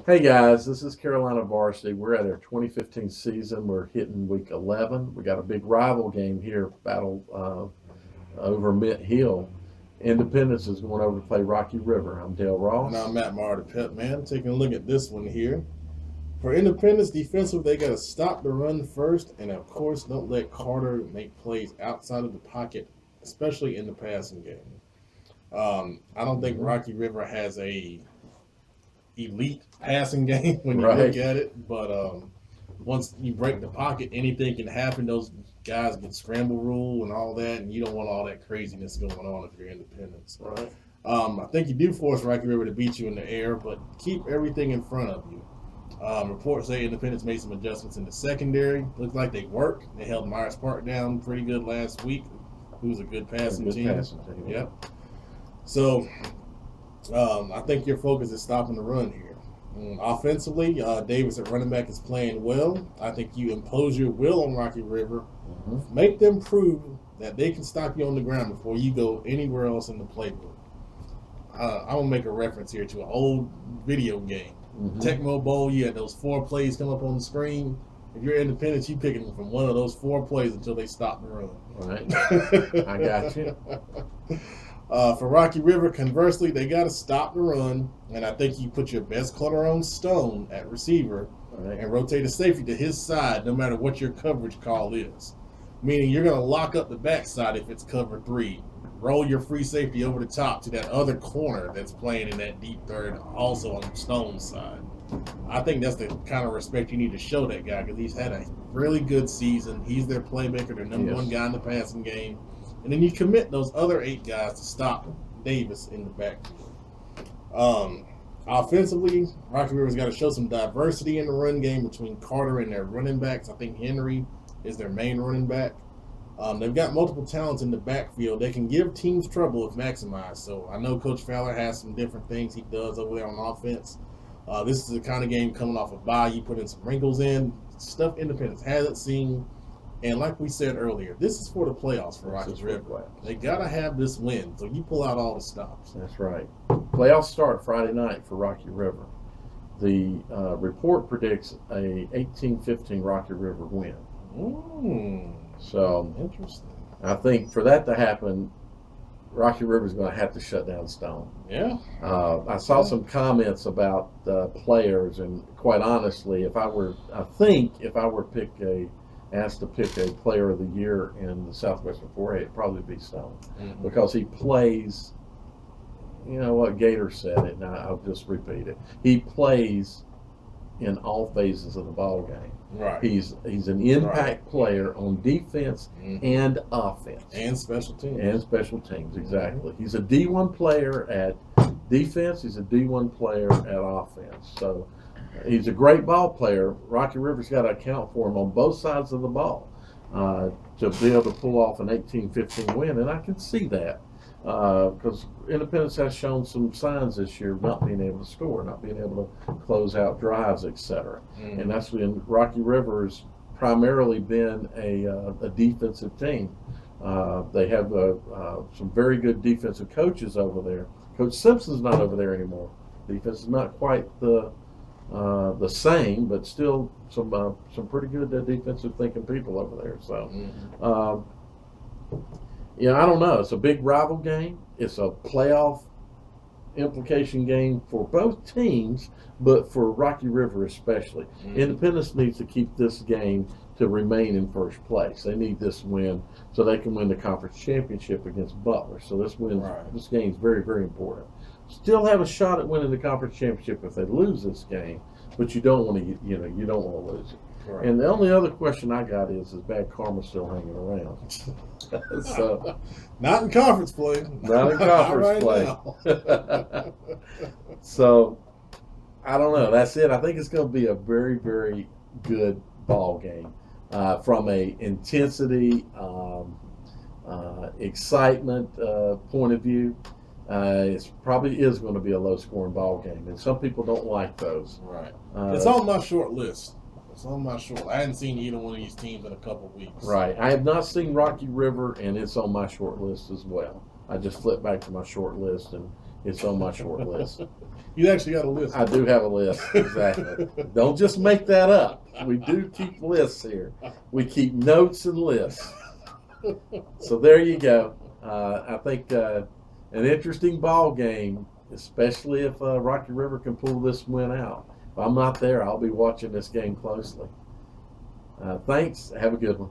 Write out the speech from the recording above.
Hey guys, this is Carolina Varsity. We're at our 2015 season. We're hitting week 11. We got a big rival game here, battle over Mint Hill. Independence is going over to play Rocky River. I'm Dale Ross. And I'm Matt Marty Pep, man. Taking a look at this one here. For Independence defensive, they got to stop the run first, and of course, don't let Carter make plays outside of the pocket, especially in the passing game. I don't think Rocky River has a elite passing game when you Right. look at it, but once you break the pocket, anything can happen. Those guys get scramble rule and all that, and you don't want all that craziness going on if you're Independence. Right. I think you do force Rocky River to beat you in the air, but keep everything in front of you. Reports say Independence made some adjustments in the secondary. Looks like they worked. They held Myers Park down pretty good last week, who's a good passing team. Yep. So I think your focus is stopping the run here. Offensively, Davis at running back is playing well. I think you impose your will on Rocky River. Make them prove that they can stop you on the ground before you go anywhere else in the playbook. I'm going to make a reference here to an old video game. Tecmo Bowl, you had those 4 plays come up on the screen. If you're Independent, you picking from one of those 4 plays until they stop the run. Right. I got you. For Rocky River, conversely, they got to stop the run, and I think you put your best corner on Stone at receiver and rotate a safety to his side no matter what your coverage call is. Meaning you're going to lock up the backside if it's cover 3. Roll your free safety over the top to that other corner that's playing in that deep third, also on Stone's side. I think that's the kind of respect you need to show that guy because he's had a really good season. He's their playmaker, their number one guy in the passing game. And then you commit those other 8 guys to stop Davis in the backfield. Offensively, Rocky River's got to show some diversity in the run game between Carter and their running backs. I think Henry is their main running back. They've got multiple talents in the backfield. They can give teams trouble if maximized. So I know Coach Fowler has some different things he does over there on offense. This is the kind of game coming off a bye. You put in some wrinkles in, stuff Independence hasn't seen. And like we said earlier, this is for the playoffs for Rocky River. They got to have this win, so you pull out all the stops. That's right. Playoffs start Friday night for Rocky River. The report predicts a 18-15 Rocky River win. So interesting. I think for that to happen, Rocky River is going to have to shut down Stone. Yeah. I saw some comments about players, and quite honestly, if I were asked to pick a player of the year in the Southwestern 4A, it'd probably be Stone because he plays. You know what Gator said it, and I'll just repeat it. He plays in all phases of the ball game. Right. He's an impact player on defense and offense. And special teams. Exactly. He's a D1 player at defense. He's a D1 player at offense. So he's a great ball player. Rocky River's got to account for him on both sides of the ball to be able to pull off an 18-15 win, and I can see that. Because Independence has shown some signs this year of not being able to score, not being able to close out drives, etc. And that's when Rocky River's primarily been a defensive team. They have some very good defensive coaches over there. Coach Simpson's not over there anymore. Defense is not quite the same, but still some pretty good defensive thinking people over there. So. I don't know. It's a big rival game. It's a playoff implication game for both teams, but for Rocky River especially. Independence needs to keep this game to remain in first place. They need this win so they can win the conference championship against Butler. So this game is very, very important. Still have a shot at winning the conference championship if they lose this game, but you don't want to lose it. Right. And the only other question I got is bad karma still hanging around? So, not in conference play. Not in conference play. So, I don't know. That's it. I think it's going to be a very, very good ball game from a intensity, excitement point of view. It probably is going to be a low-scoring ball game, and some people don't like those. Right. It's on my short list. I hadn't seen either one of these teams in a couple of weeks. Right. I have not seen Rocky River, and it's on my short list as well. I just flipped back to my short list, and It's on my short list. You actually got a list. I do have a list, exactly. Don't just make that up. We do keep lists here. We keep notes and lists. So there you go. I think an interesting ball game, especially if Rocky River can pull this win out. If I'm not there, I'll be watching this game closely. Thanks. Have a good one.